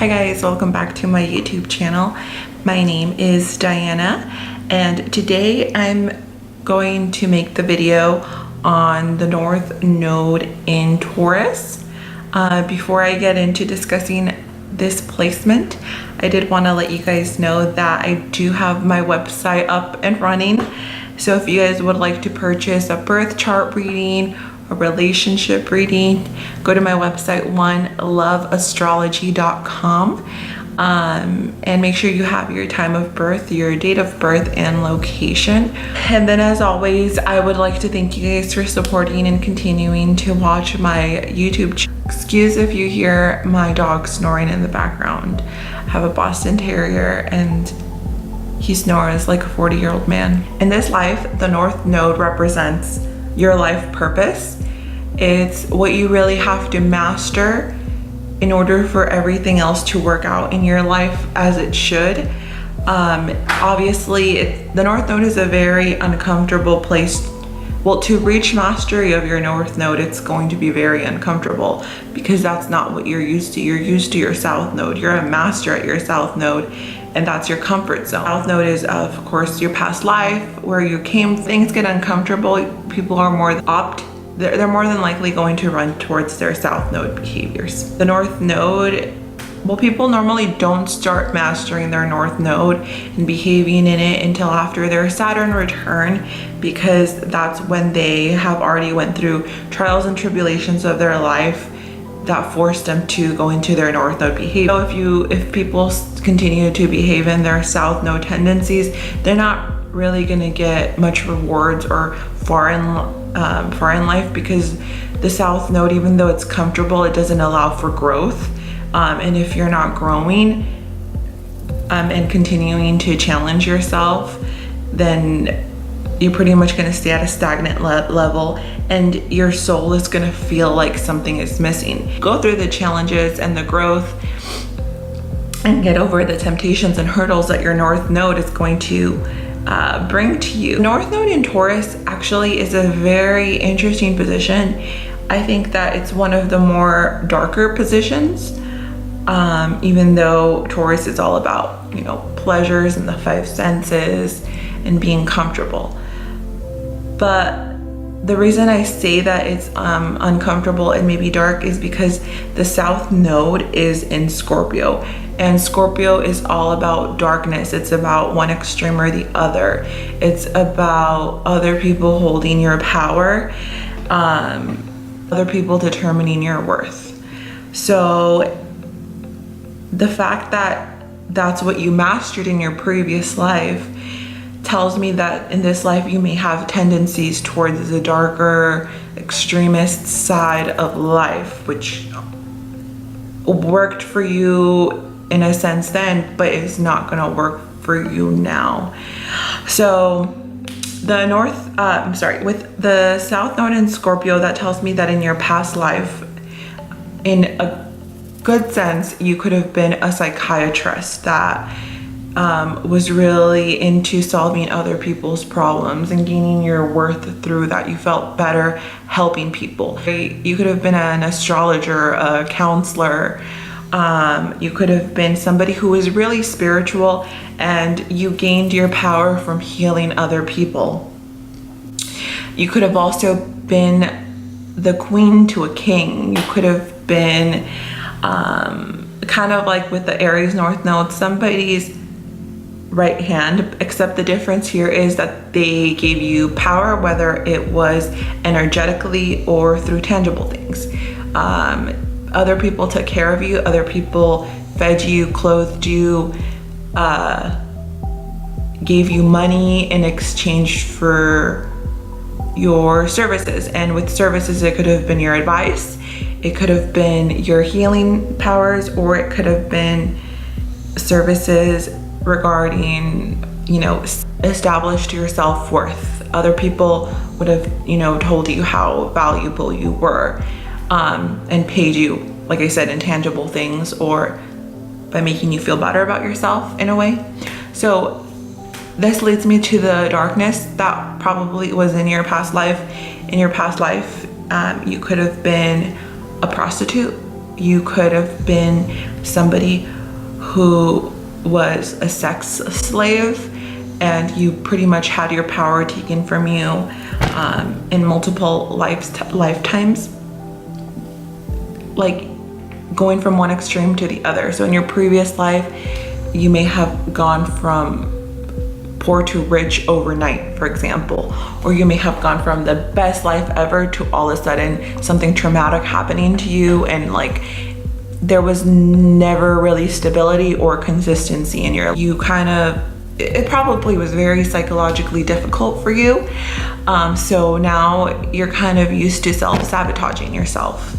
Hi guys, welcome back to my YouTube channel. My name is Diana and today I'm going to make the video on the North Node in Taurus. Before I get into discussing this placement, I did want to let you guys know that I do have my website up and running. So if you guys would like to purchase a birth chart reading, a relationship reading, go to my website oneloveastrology.com and make sure you have your time of birth, your date of birth, and location. And then as always, I would like to thank you guys for supporting and continuing to watch my YouTube channel. Excuse if you hear my dog snoring in the background. I have a Boston Terrier and he snores like a 40-year-old man. In this life, the North Node represents your life purpose. It's what you really have to master in order for everything else to work out in your life as it should. Obviously, the North Node is a very uncomfortable place. Well, to reach mastery of your North Node, it's going to be very uncomfortable because that's not what you're used to. You're used to your South Node. You're a master at your South Node, and that's your comfort zone. South Node is, of course, your past life, where you came. Things get uncomfortable. People are they're more than likely going to run towards their South Node behaviors. The North Node, well, people normally don't start mastering their North Node and behaving in it until after their Saturn return, because that's when they have already went through trials and tribulations of their life that forced them to go into their North Node behavior. So if people continue to behave in their South Node tendencies, they're not really going to get much rewards or far in life, because the South Node, even though it's comfortable, it doesn't allow for growth. And if you're not growing and continuing to challenge yourself, then you're pretty much going to stay at a stagnant level, and your soul is going to feel like something is missing. Go through the challenges and the growth and get over the temptations and hurdles that your North Node is going to bring to you. North Node in Taurus actually is a very interesting position. I think that it's one of the more darker positions, even though Taurus is all about, pleasures and the five senses and being comfortable. But the reason I say that it's uncomfortable and maybe dark is because the South Node is in Scorpio, and Scorpio is all about darkness. It's about one extreme or the other. It's about other people holding your power, other people determining your worth. So the fact that that's what you mastered in your previous life tells me that in this life you may have tendencies towards the darker, extremist side of life, which worked for you in a sense then, but it's not going to work for you now. So with the South Node in Scorpio, that tells me that in your past life, in a good sense, you could have been a psychiatrist that was really into solving other people's problems and gaining your worth through that. You felt better helping people. You could have been an astrologer, a counselor. You could have been somebody who was really spiritual, and you gained your power from healing other people. You could have also been the queen to a king. You could have been kind of like with the Aries North Node, somebody's right hand, except the difference here is that they gave you power, whether it was energetically or through tangible things. Other people took care of you, other people fed you, clothed you, gave you money in exchange for your services. And with services, it could have been your advice, it could have been your healing powers, or it could have been services regarding, established your self-worth. Other people would have, told you how valuable you were, and paid you, like I said, in tangible things, or by making you feel better about yourself in a way. So this leads me to the darkness that probably was in your past life. In your past life, you could have been a prostitute. you could have been somebody who was a sex slave, and you pretty much had your power taken from you in multiple lifetimes, like going from one extreme to the other. So in your previous life, you may have gone from poor to rich overnight, for example, or you may have gone from the best life ever to all of a sudden something traumatic happening to you, and like there was never really stability or consistency in your, you kind of, it probably was very psychologically difficult for you. So now you're kind of used to self-sabotaging yourself,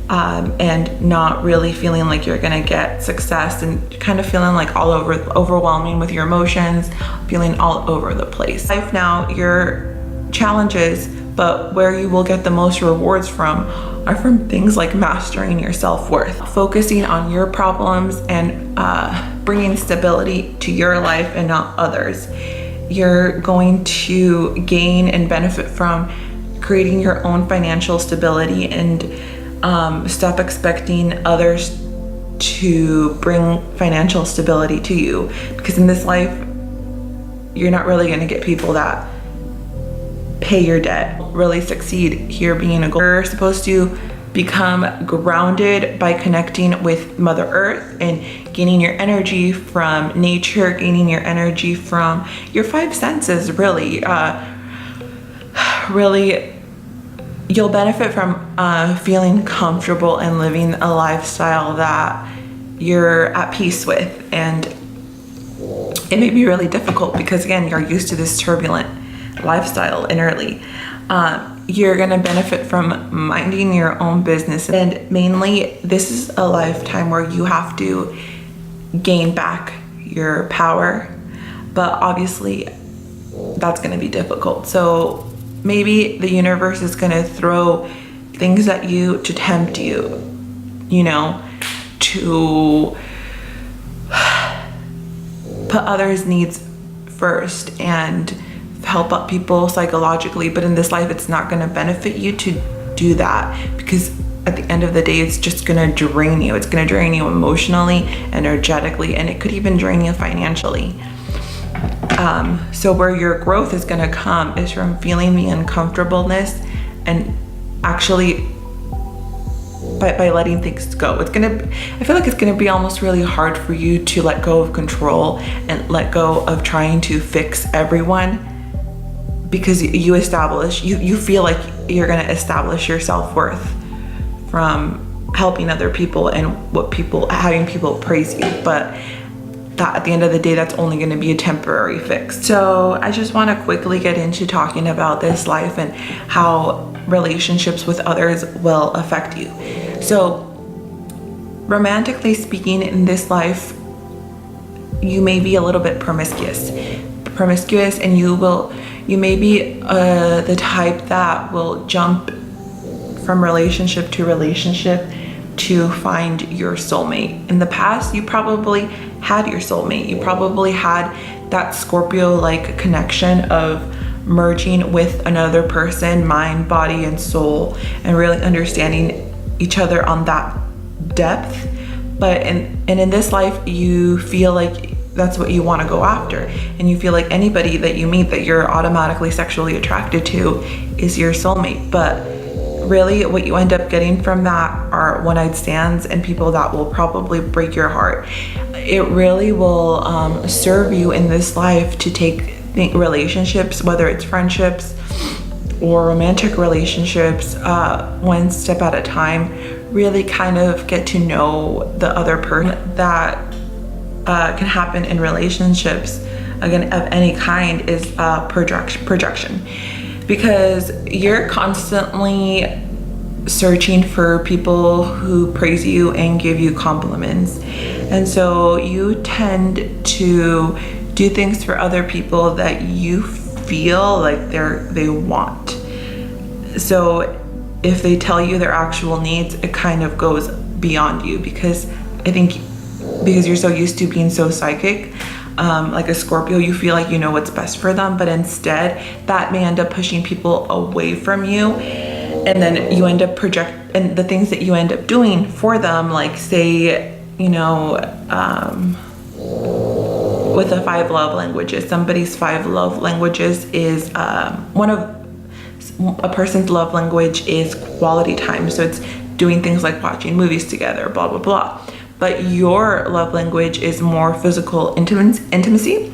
and not really feeling like you're gonna get success, and kind of feeling like overwhelming with your emotions, feeling all over the place. Life now, your challenges, but where you will get the most rewards from are from things like mastering your self-worth, focusing on your problems and bringing stability to your life and not others. You're going to gain and benefit from creating your own financial stability, and stop expecting others to bring financial stability to you, because in this life you're not really going to get people that pay your debt, really succeed here being a goal. You're supposed to become grounded by connecting with Mother Earth and gaining your energy from nature, gaining your energy from your five senses, really. You'll benefit from feeling comfortable and living a lifestyle that you're at peace with. And it may be really difficult because, again, you're used to this turbulent lifestyle innerly. You're gonna benefit from minding your own business, and mainly this is a lifetime where you have to gain back your power, but obviously that's gonna be difficult. So maybe the universe is gonna throw things at you to tempt you, to put others' needs first and help up people psychologically. But in this life, it's not going to benefit you to do that, because at the end of the day, it's just going to drain you. It's going to drain you emotionally, energetically, and it could even drain you financially. So where your growth is going to come is from feeling the uncomfortableness and actually by letting things go. I feel like it's going to be almost really hard for you to let go of control and let go of trying to fix everyone, because you feel like you're going to establish your self-worth from helping other people and having people praise you. But that, at the end of the day, that's only going to be a temporary fix. So I just want to quickly get into talking about this life and how relationships with others will affect you. So romantically speaking, in this life, you may be a little bit promiscuous, and you may be the type that will jump from relationship to relationship to find your soulmate. In the past, you probably had your soulmate. You probably had that Scorpio-like connection of merging with another person, mind, body, and soul, and really understanding each other on that depth. But in this life, you feel like that's what you want to go after, and you feel like anybody that you meet that you're automatically sexually attracted to is your soulmate. But really what you end up getting from that are one-night stands and people that will probably break your heart. It really will serve you in this life to take relationships, whether it's friendships or romantic relationships, one step at a time. Really kind of get to know the other person. That can happen in relationships, again, of any kind, is projection, because you're constantly searching for people who praise you and give you compliments, and so you tend to do things for other people that you feel like they want. So if they tell you their actual needs, it kind of goes beyond you, because you're so used to being so psychic, like a Scorpio, you feel like you know what's best for them, but instead that may end up pushing people away from you. and then you end up and the things that you end up doing for them, like say, you know, with the 5 love languages, somebody's 5 love languages is one of a person's love language is quality time. So it's doing things like watching movies together, blah, blah, blah. But your love language is more physical intimacy.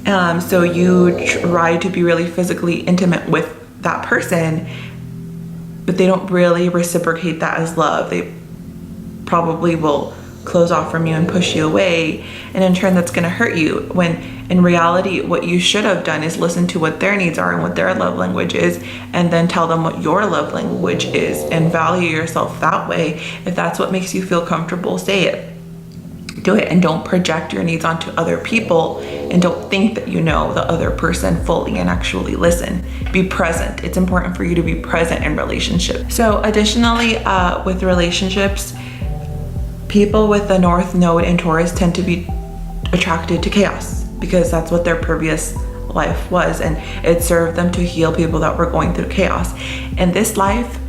So you try to be really physically intimate with that person, but they don't really reciprocate that as love. They probably will close off from you and push you away, and in turn that's going to hurt you, when in reality what you should have done is listen to what their needs are and what their love language is, and then tell them what your love language is and value yourself that way. If that's what makes you feel comfortable, say it, do it, and don't project your needs onto other people, and don't think that you know the other person fully, and actually listen. Be present. It's important for you to be present in relationships. So additionally, with relationships, people with the North Node in Taurus tend to be attracted to chaos, because that's what their previous life was, and it served them to heal people that were going through chaos. In this life,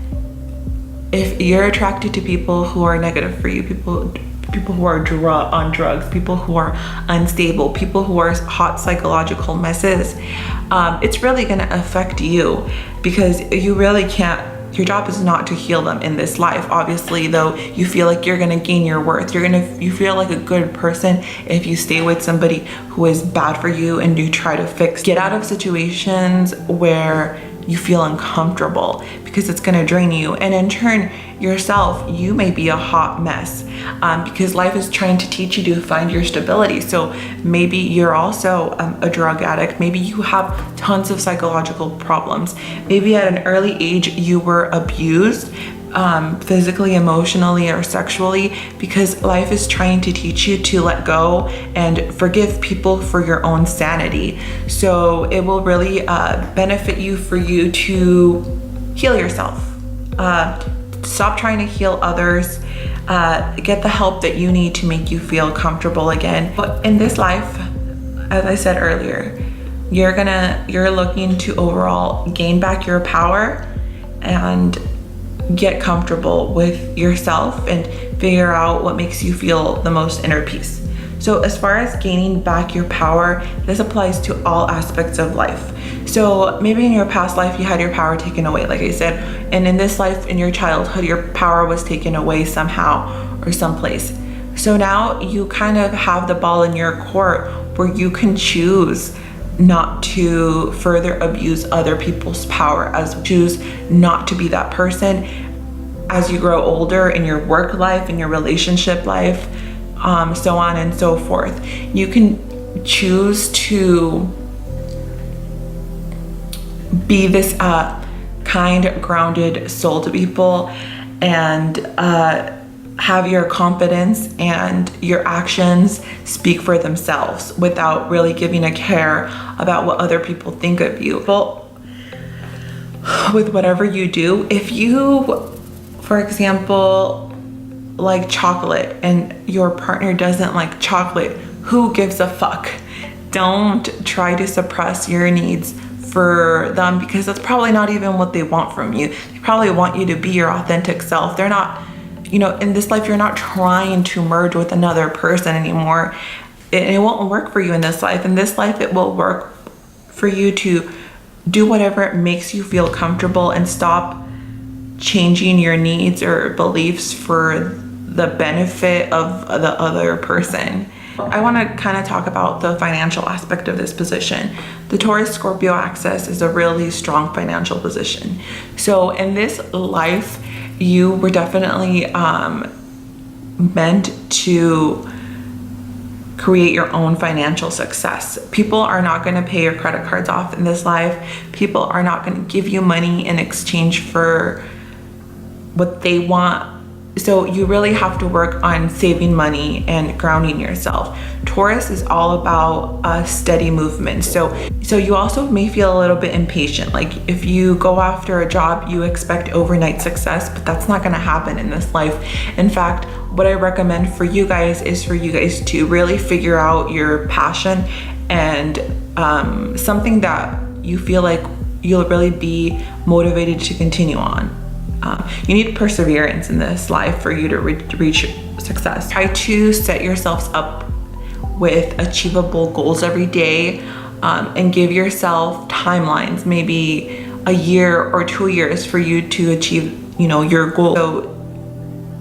if you're attracted to people who are negative for you, people who are on drugs, people who are unstable, people who are hot psychological messes, it's really going to affect you, because you really can't. Your job is not to heal them in this life. Obviously, though, you feel like you're gonna gain your worth. You feel like a good person if you stay with somebody who is bad for you, and you try to get out of situations where you feel uncomfortable, because it's gonna drain you. And in turn, yourself, you may be a hot mess, because life is trying to teach you to find your stability. So maybe you're also a drug addict. Maybe you have tons of psychological problems. Maybe at an early age you were abused, physically, emotionally, or sexually, because life is trying to teach you to let go and forgive people for your own sanity. So it will really benefit you for you to heal yourself. Stop trying to heal others. Get the help that you need to make you feel comfortable again. But in this life, as I said earlier, you're looking to overall gain back your power and get comfortable with yourself and figure out what makes you feel the most inner peace. So as far as gaining back your power, this applies to all aspects of life. So maybe in your past life you had your power taken away, like I said, and in this life, in your childhood, your power was taken away somehow or someplace. So now you kind of have the ball in your court where you can choose not to further abuse other people's power, choose not to be that person as you grow older in your work life, in your relationship life, so on and so forth. You can choose to be this kind, grounded soul to people, and have your confidence and your actions speak for themselves without really giving a care about what other people think of you. Well, with whatever you do, if you, for example, like chocolate and your partner doesn't like chocolate, who gives a fuck? Don't try to suppress your needs for them, because that's probably not even what they want from you. They probably want you to be your authentic self. They're not, in this life, you're not trying to merge with another person anymore. It won't work for you in this life. In this life, it will work for you to do whatever makes you feel comfortable and stop changing your needs or beliefs for the benefit of the other person. I want to kind of talk about the financial aspect of this position. The Taurus Scorpio axis is a really strong financial position. So in this life, you were definitely meant to create your own financial success. People are not going to pay your credit cards off in this life. People are not going to give you money in exchange for what they want. So you really have to work on saving money and grounding yourself. Taurus is all about a steady movement. So you also may feel a little bit impatient. Like if you go after a job, you expect overnight success, but that's not gonna happen in this life. In fact, what I recommend for you guys is for you guys to really figure out your passion and something that you feel like you'll really be motivated to continue on. You need perseverance in this life for you to reach success. Try to set yourselves up with achievable goals every day, and give yourself timelines, maybe a year or 2 years for you to achieve, your goal. So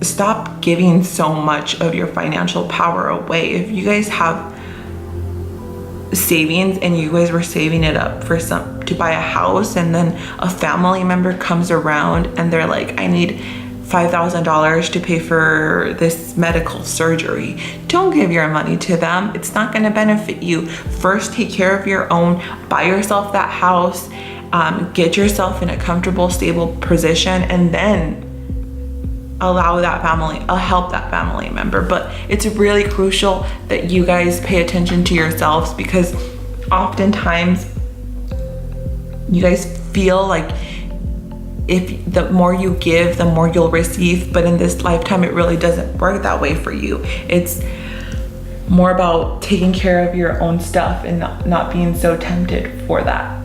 stop giving so much of your financial power away. If you guys have savings and you guys were saving it up for to buy a house, and then a family member comes around and they're like, I need $5,000 to pay for this medical surgery. Don't give your money to them. It's not going to benefit you. First, take care of your own, buy yourself that house, get yourself in a comfortable, stable position, and then help that family member. But it's really crucial that you guys pay attention to yourselves, because oftentimes you guys feel like if the more you give, the more you'll receive. But in this lifetime, it really doesn't work that way for you. It's more about taking care of your own stuff and not being so tempted for that.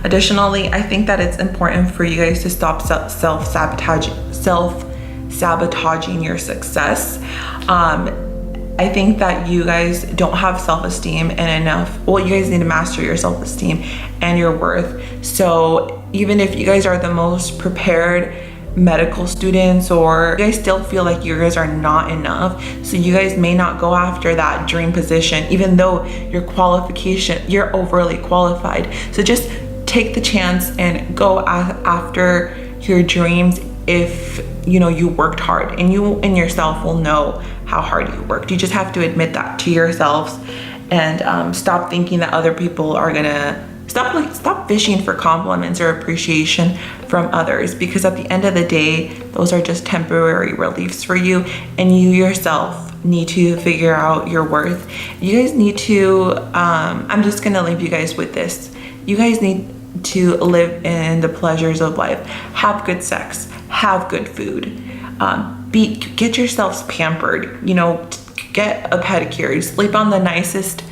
Additionally, I think that it's important for you guys to stop self-sabotaging your success. I think that you guys don't have self-esteem and enough. Well, you guys need to master your self-esteem and your worth. So even if you guys are the most prepared medical students, or you guys still feel like you guys are not enough, so you guys may not go after that dream position, even though you're overly qualified. So just take the chance and go after your dreams. If you worked hard, and you and yourself will know how hard you worked. You just have to admit that to yourselves, and stop thinking that other people are gonna stop fishing for compliments or appreciation from others, because at the end of the day, those are just temporary reliefs for you, and you yourself need to figure out your worth. You guys need to I'm just gonna leave you guys with this. You guys need to live in the pleasures of life. Have good sex, have good food, get yourselves pampered, get a pedicure, sleep on the nicest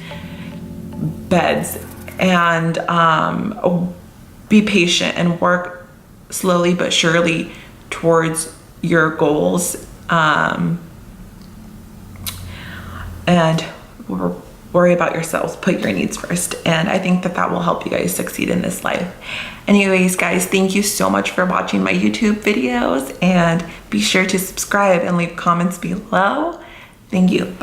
beds, and be patient and work slowly but surely towards your goals, and worry about yourselves, put your needs first. And I think that will help you guys succeed in this life. Anyways, guys, thank you so much for watching my YouTube videos, and be sure to subscribe and leave comments below. Thank you. Bye.